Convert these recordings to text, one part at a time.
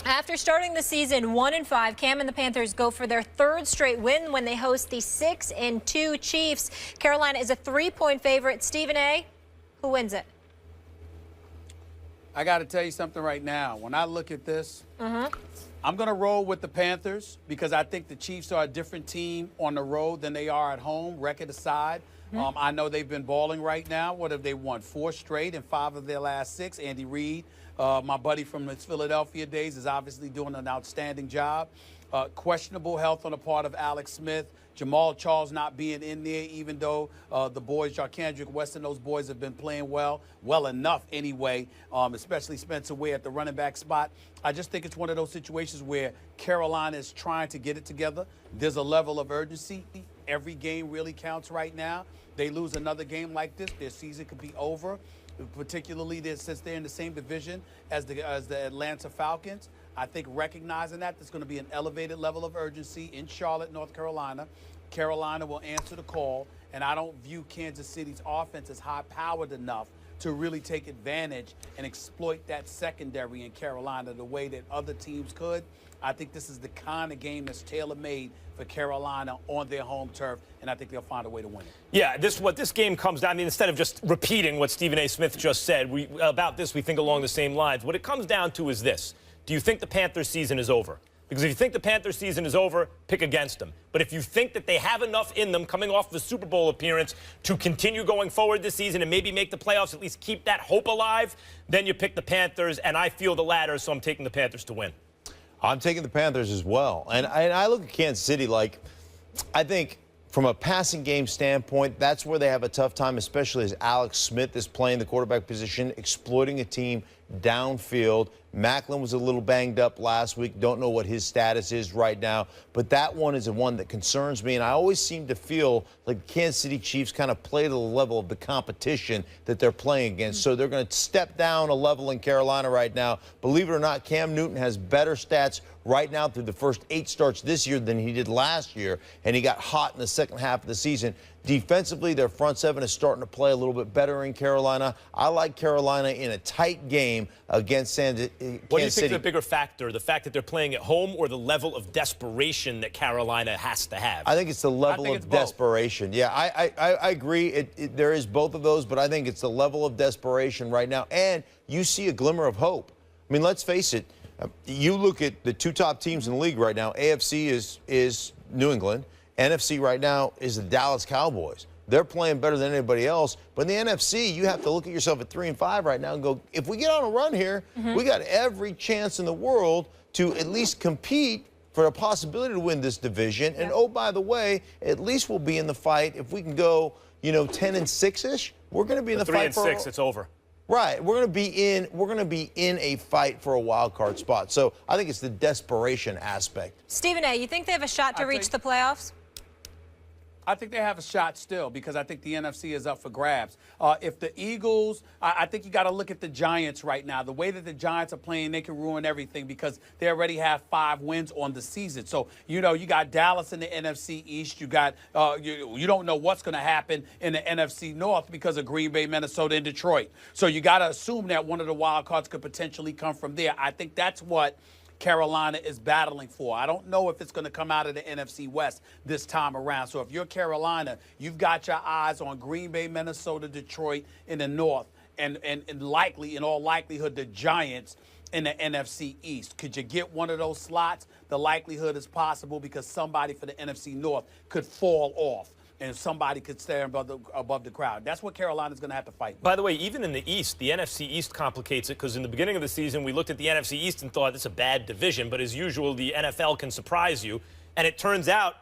After starting the season 1-5, Cam and the Panthers go for their third straight win when they host the 6-2 Chiefs. Carolina is a 3-point favorite. Stephen A., who wins it? I got to tell you something right now. When I look at this, I'm going to roll with the Panthers because I think the Chiefs are a different team on the road than they are at home, record aside. I know they've been balling right now. What have they won? 4 straight and 5 of their last 6. Andy Reid, my buddy from his Philadelphia days, is obviously doing an outstanding job. Questionable health on the part of Alex Smith. Jamal Charles not being in there, even though the boys, Jarkandrick Weston, those boys have been playing well enough anyway, especially Spencer Ware at the running back spot. I just think it's one of those situations where Carolina is trying to get it together. There's a level of urgency. Every game really counts right now. They lose another game like this, their season could be over, particularly since they're in the same division as the Atlanta Falcons. I think recognizing that, there's going to be an elevated level of urgency in Charlotte, North Carolina. Carolina will answer the call, and I don't view Kansas City's offense as high-powered enough to really take advantage and exploit that secondary in Carolina the way that other teams could. I think this is the kind of game that's tailor-made for Carolina on their home turf, and I think they'll find a way to win it. Yeah, what this game comes down, I mean, instead of just repeating what Stephen A. Smith just said, about this we think along the same lines. What it comes down to is this. Do you think the Panthers season is over? Because if you think the Panthers season is over, pick against them. But if you think that they have enough in them coming off the Super Bowl appearance to continue going forward this season and maybe make the playoffs, at least keep that hope alive, then you pick the Panthers, and I feel the latter, so I'm taking the Panthers to win. I'm taking the Panthers as well. And I look at Kansas City like, I think from a passing game standpoint, that's where they have a tough time, especially as Alex Smith is playing the quarterback position, exploiting a team downfield. Macklin was a little banged up last week. Don't know what his status is right now. But that one is the one that concerns me. And I always seem to feel like the Kansas City Chiefs kind of play to the level of the competition that they're playing against. So they're going to step down a level in Carolina right now. Believe it or not, Cam Newton has better stats right now through the first 8 starts this year than he did last year. And he got hot in the second half of the season. Defensively, their front seven is starting to play a little bit better in Carolina. I like Carolina in a tight game against Kansas City. What do you think is the bigger factor, the fact that they're playing at home or the level of desperation that Carolina has to have? I think it's the level of desperation. Yeah, I agree. There is both of those, but I think it's the level of desperation right now. And you see a glimmer of hope. I mean, let's face it. You look at the 2 top teams in the league right now. AFC is New England. NFC right now is the Dallas Cowboys. They're playing better than anybody else. But in the NFC, you have to look at yourself at 3-5 right now and go, if we get on a run here, we got every chance in the world to at least compete for a possibility to win this division. And oh, by the way, at least we'll be in the fight. If we can go, 10-6-ish, we're going to be in the fight for 3-6, it's over. Right. We're going to be in a fight for a wild card spot. So I think it's the desperation aspect. Stephen A., you think they have a shot to reach the playoffs? I think they have a shot still because I think the NFC is up for grabs. If the Eagles, I think you got to look at the Giants right now. The way that the Giants are playing, they can ruin everything because they already have 5 wins on the season. So, you got Dallas in the NFC East. You got, you don't know what's going to happen in the NFC North because of Green Bay, Minnesota, and Detroit. So you got to assume that one of the wild cards could potentially come from there. I think that's what Carolina is battling for. I don't know if it's going to come out of the NFC West this time around. So if you're Carolina, you've got your eyes on Green Bay, Minnesota, Detroit in the North, and likely, in all likelihood, the Giants in the NFC East. Could you get one of those slots? The likelihood is possible because somebody for the NFC North could fall off and somebody could stand above the crowd. That's what Carolina's going to have to fight. By the way, even in the East, the NFC East complicates it because in the beginning of the season, we looked at the NFC East and thought it's a bad division. But as usual, the NFL can surprise you. And it turns out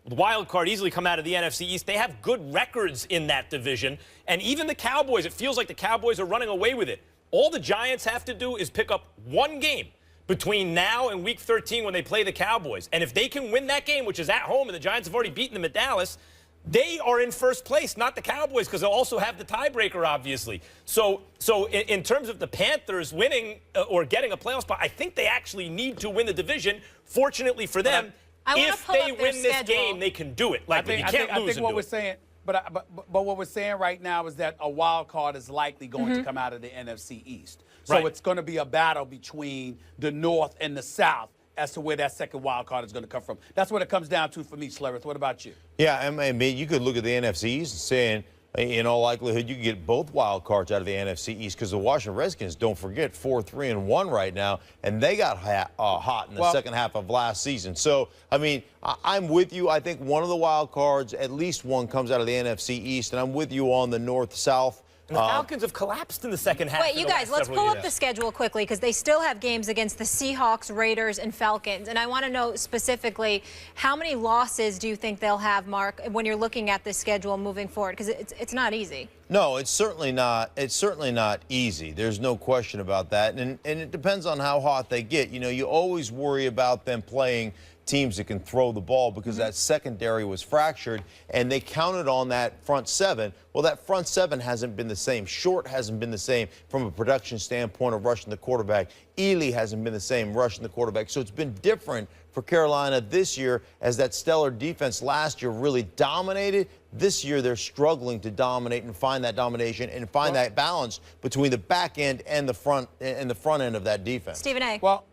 the wild card easily come out of the NFC East. They have good records in that division. And even the Cowboys, it feels like the Cowboys are running away with it. All the Giants have to do is pick up 1 game between now and Week 13 when they play the Cowboys. And if they can win that game, which is at home, and the Giants have already beaten them at Dallas, they are in first place, not the Cowboys, because they'll also have the tiebreaker, obviously. So in terms of the Panthers winning or getting a playoff spot, I think they actually need to win the division. Fortunately for them, if they win this game, they can do it. Like, you can't lose and do it. But what we're saying right now is that a wild card is likely going to come out of the NFC East. So Right. it's going to be a battle between the North and the South as to where that second wild card is going to come from. That's what it comes down to for me, Schlereth. What about you? Yeah, I mean, you could look at the NFC East and saying, in all likelihood, you could get both wild cards out of the NFC East because the Washington Redskins, don't forget, 4-3-1 right now, and they got hot in the second half of last season. So, I mean, I'm with you. I think one of the wild cards, at least one, comes out of the NFC East, and I'm with you on the North-South. And the Falcons have collapsed in the second half. Wait, you guys, let's pull up the schedule quickly because they still have games against the Seahawks, Raiders, and Falcons. And I want to know specifically how many losses do you think they'll have, Mark, when you're looking at this schedule moving forward? Because it's not easy. No, it's certainly not. It's certainly not easy. There's no question about that. And it depends on how hot they get. You know, you always worry about them playing teams that can throw the ball because that secondary was fractured, and they counted on that front seven. Well, that front seven hasn't been the same. Short hasn't been the same from a production standpoint of rushing the quarterback. Ely hasn't been the same rushing the quarterback. So it's been different for Carolina this year as that stellar defense last year really dominated. This year they're struggling to dominate and find that domination and find that balance between the back end and the front end of that defense. Stephen A. Well,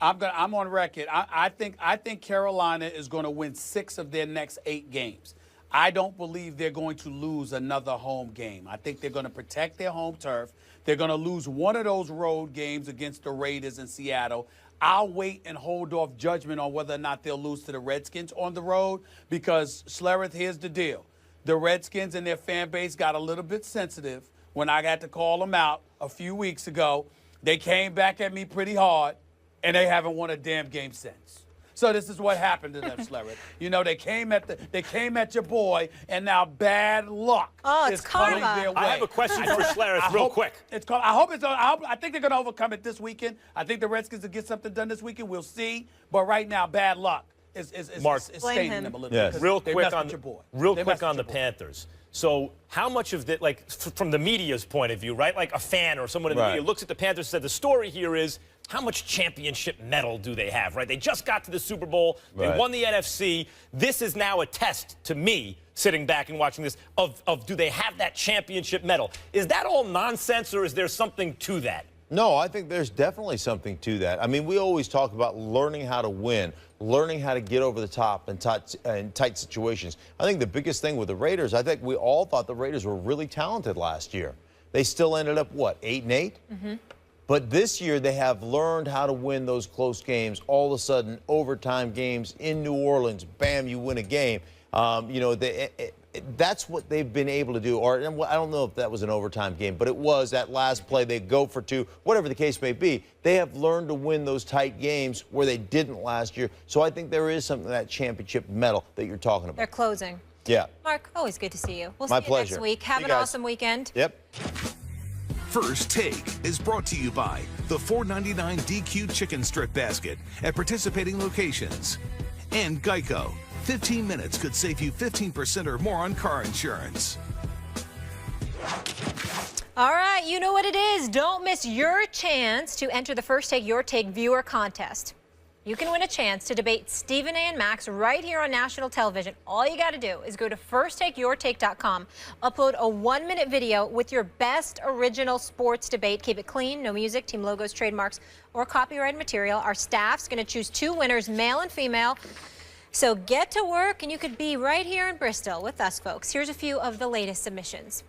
I'm on record. I think Carolina is going to win 6 of their next 8 games. I don't believe they're going to lose another home game. I think they're going to protect their home turf. They're going to lose one of those road games against the Raiders in Seattle. I'll wait and hold off judgment on whether or not they'll lose to the Redskins on the road because, Schlereth, here's the deal. The Redskins and their fan base got a little bit sensitive when I got to call them out a few weeks ago. They came back at me pretty hard. And they haven't won a damn game since. So this is what happened to them, Schlereth. You know, they came at your boy, and now bad luck is coming their way. I have a question for Schlereth real quick. I think they're going to overcome it this weekend. I think the Redskins will get something done this weekend. We'll see. But right now, bad luck is staining them a little bit. Real quick on the boy. Panthers. So how much of that, like from the media's point of view, right? Like a fan or someone in the media looks at the Panthers and said the story here is how much championship metal do they have, right? They just got to the Super Bowl. They won the NFC. This is now a test to me, sitting back and watching this, of do they have that championship medal? Is that all nonsense or is there something to that? No, I think there's definitely something to that. I mean, we always talk about learning how to win, learning how to get over the top in tight situations. I think the biggest thing with the Raiders, I think we all thought the Raiders were really talented last year. They still ended up, what, 8-8? But this year they have learned how to win those close games. All of a sudden, overtime games in New Orleans, bam, you win a game. You know, that's what they've been able to do. Or I don't know if that was an overtime game, but it was that last play. They go for 2, whatever the case may be. They have learned to win those tight games where they didn't last year. So I think there is something that championship medal that you're talking about. They're closing. Yeah. Mark, always good to see you. We'll My see you pleasure. next week. Have Hey, an guys. awesome weekend. Yep. First Take is brought to you by the $4.99 DQ Chicken Strip Basket at participating locations. And Geico. 15 minutes could save you 15% or more on car insurance. All right, you know what it is. Don't miss your chance to enter the First Take Your Take viewer contest. You can win a chance to debate Stephen A. and Max right here on national television. All you got to do is go to firstTakeYourTake.com, upload a 1-minute video with your best original sports debate. Keep it clean, no music, team logos, trademarks, or copyrighted material. Our staff's going to choose 2 winners, male and female. So get to work, and you could be right here in Bristol with us, folks. Here's a few of the latest submissions.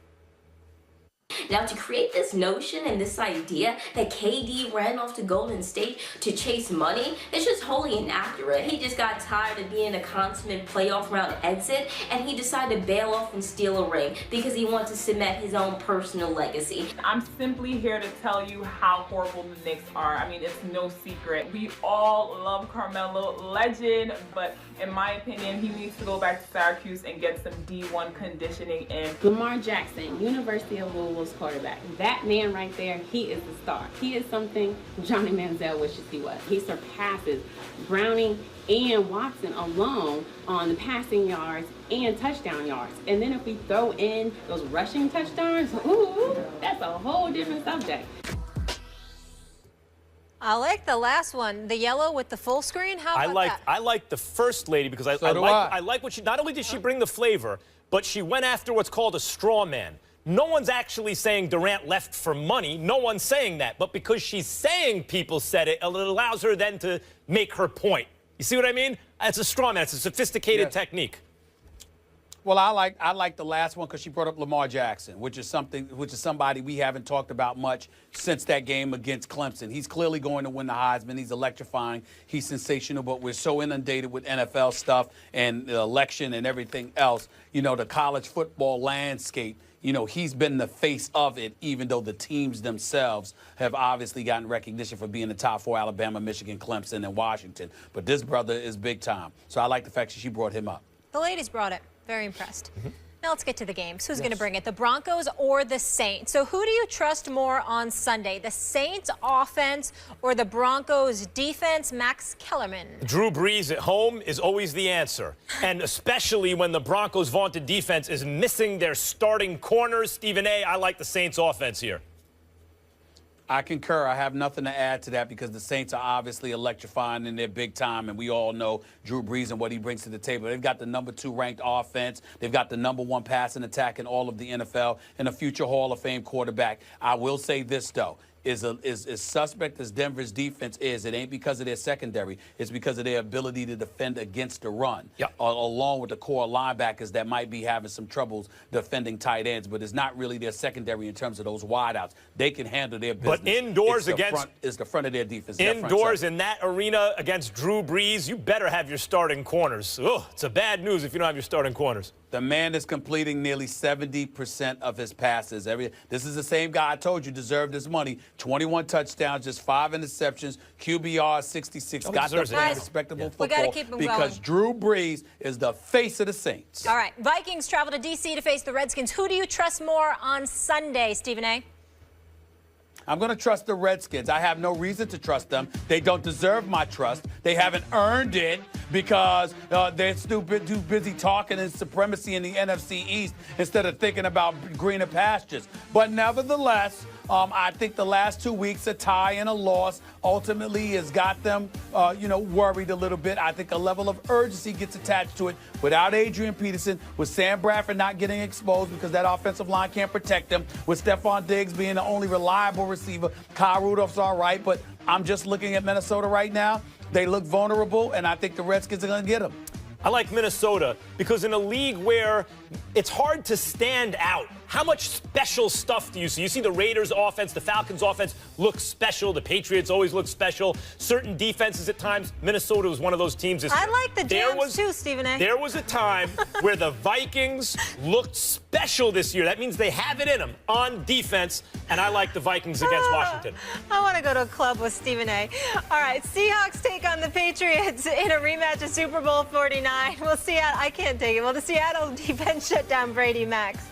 Now, to create this notion and this idea that KD ran off to Golden State to chase money, it's just wholly inaccurate. He just got tired of being a consummate playoff round exit, and he decided to bail off and steal a ring because he wants to cement his own personal legacy. I'm simply here to tell you how horrible the Knicks are. I mean, it's no secret. We all love Carmelo, legend, but in my opinion, he needs to go back to Syracuse and get some D1 conditioning in. Lamar Jackson, University of Louisville's quarterback. That man right there, he is the star. He is something Johnny Manziel wishes he was. He surpasses Browning and Watson alone on the passing yards and touchdown yards. And then if we throw in those rushing touchdowns, ooh, that's a whole different subject. I like the last one, the yellow with the full screen. How about that? I like the first lady because I like what she, not only did she bring the flavor, but she went after what's called a straw man. No one's actually saying Durant left for money. No one's saying that. But because she's saying people said it, it allows her then to make her point. You see what I mean? It's a straw man. It's a sophisticated technique. Well, I like the last one because she brought up Lamar Jackson, which is somebody we haven't talked about much since that game against Clemson. He's clearly going to win the Heisman. He's electrifying. He's sensational, but we're so inundated with NFL stuff and the election and everything else. You know, the college football landscape. You know, he's been the face of it, even though the teams themselves have obviously gotten recognition for being the top 4: Alabama, Michigan, Clemson, and Washington. But this brother is big time. So I like the fact that she brought him up. The ladies brought it. Very impressed. Now let's get to the games. Who's going to bring it, the Broncos or the Saints? So who do you trust more on Sunday, the Saints offense or the Broncos defense? Max Kellerman. Drew Brees at home is always the answer, and especially when the Broncos' vaunted defense is missing their starting corners. Stephen A., I like the Saints offense here. I concur. I have nothing to add to that because the Saints are obviously electrifying in their big time, and we all know Drew Brees and what he brings to the table. They've got the #2 ranked offense. They've got the #1 passing attack in all of the NFL and a future Hall of Fame quarterback. I will say this, though. Is suspect as Denver's defense is, it ain't because of their secondary. It's because of their ability to defend against the run, along with the core linebackers that might be having some troubles defending tight ends. But it's not really their secondary in terms of those wideouts. They can handle their business. But indoors is the front of their defense. Indoors in that arena against Drew Brees, you better have your starting corners. Oh, it's a bad news if you don't have your starting corners. The man is completing nearly 70% of his passes. This is the same guy I told you deserved his money. 21 touchdowns, just 5 interceptions, QBR 66. Got them playing respectable football. We got to keep him because going. Drew Brees is the face of the Saints. All right, Vikings travel to D.C. to face the Redskins. Who do you trust more on Sunday, Stephen A.? I'm going to trust the Redskins. I have no reason to trust them. They don't deserve my trust. They haven't earned it because they're too busy talking in supremacy in the NFC East instead of thinking about greener pastures. But nevertheless, I think the last 2 weeks, a tie and a loss, ultimately has got them, worried a little bit. I think a level of urgency gets attached to it. Without Adrian Peterson, with Sam Bradford not getting exposed because that offensive line can't protect him, with Stephon Diggs being the only reliable receiver, Kyle Rudolph's all right, but I'm just looking at Minnesota right now. They look vulnerable, and I think the Redskins are going to get them. I like Minnesota because in a league where it's hard to stand out, how much special stuff do you see? You see the Raiders offense, the Falcons offense look special. The Patriots always look special. Certain defenses at times. Minnesota was one of those teams. I like the Jams too, Stephen A. There was a time where the Vikings looked special this year. That means they have it in them on defense, and I like the Vikings against Washington. I want to go to a club with Stephen A. All right, Seahawks take on the Patriots in a rematch of Super Bowl 49. Well, I can't take it. Well, the Seattle defense shut down Brady, Max.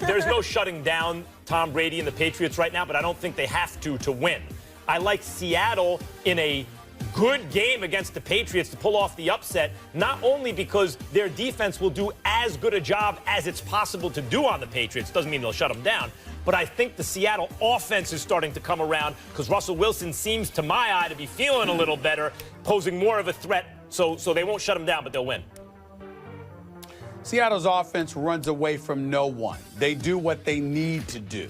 There's no shutting down Tom Brady and the Patriots right now, but I don't think they have to win. I like Seattle in a good game against the Patriots to pull off the upset, not only because their defense will do as good a job as it's possible to do on the Patriots. Doesn't mean they'll shut them down. But I think the Seattle offense is starting to come around because Russell Wilson seems, to my eye, to be feeling a little better, posing more of a threat. So they won't shut them down, but they'll win. Seattle's offense runs away from no one. They do what they need to do.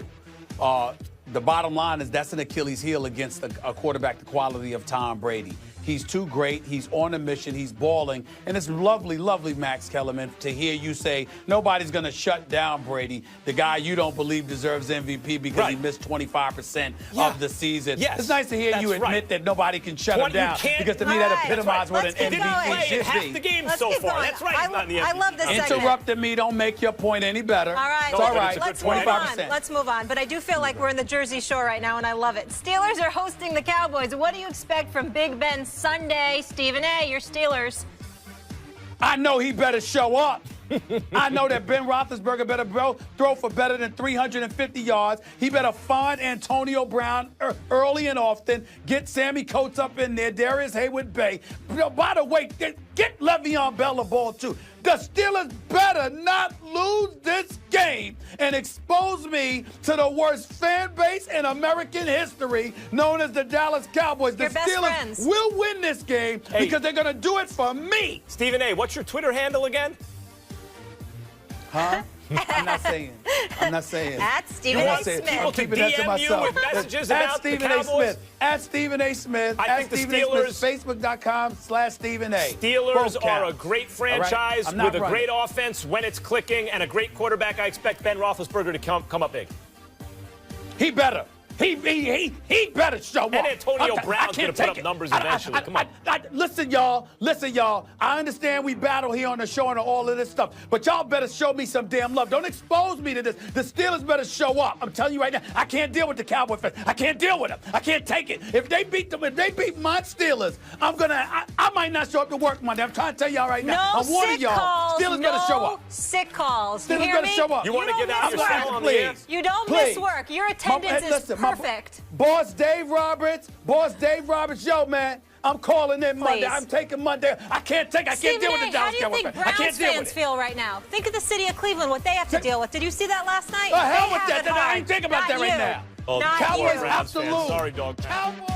The bottom line is that's an Achilles heel against a quarterback the quality of Tom Brady. He's too great. He's on a mission. He's balling. And it's lovely, lovely, Max Kellerman, to hear you say nobody's going to shut down Brady, the guy you don't believe deserves MVP because he missed 25% of the season. Yes, it's nice to hear you admit that nobody can shut him down because to me that epitomizes what an MVP should be. Half the game so far. That's right. He's not in the MVP. I love this segment. Interrupting me don't make your point any better. All right. It's all right. Let's move on. Let's move on. But I do feel like we're in the Jersey Shore right now, and I love it. Steelers are hosting the Cowboys. What do you expect from Big Ben Sunday? Stephen A., your Steelers. I know he better show up. I know that Ben Roethlisberger better throw for better than 350 yards. He better find Antonio Brown early and often. Get Sammy Coates up in there. Darius Hayward-Bay. By the way, get Le'Veon Bell a ball, too. The Steelers better not lose this game and expose me to the worst fan base in American history, known as the Dallas Cowboys. The Steelers will win this game because they're going to do it for me. Stephen A., what's your Twitter handle again? Huh? I'm not saying. At Stephen You A. want to say it? Smith. I'm keeping that to DM you myself. with messages At about the Stephen A. Cowboys? Smith. At Stephen A. Smith. I at think the Stephen A. Steelers- Smith. Facebook.com/Stephen A. Steelers Both are a counts. great All right? franchise I'm not with a running. great offense when it's clicking and a great quarterback. I expect Ben Roethlisberger to come up big. He better. He better show up. And Antonio I Brown's can't gonna put take up it. numbers eventually. Come on. Listen, y'all. I understand we battle here on the show and all of this stuff, but y'all better show me some damn love. Don't expose me to this. The Steelers better show up. I'm telling you right now, I can't deal with the Cowboy fans. I can't deal with them. I can't take it. If they beat my Steelers, I might not show up to work Monday. I'm trying to tell y'all right now. No I'm warning sick y'all. calls. Steelers better show up. Sick calls. You Steelers hear better me? show up. You want to don't get out miss your work. cell on the air? You don't Please. miss work. Your attendance is perfect. Boss Dave Roberts, yo, man, I'm calling in Monday. Please. I'm taking Monday. I can't deal with the Stephen A., Dallas how do you Cowboys think fans. I can't Browns deal fans with it. feel right now? Think of the city of Cleveland, what they have to deal with. Did you see that last night? The hell They with have that. it hard. I ain't thinking about Not that right you. now. Oh, Not poor Cowboys, you. Browns fans. absolute. Sorry, dog. Cowboys.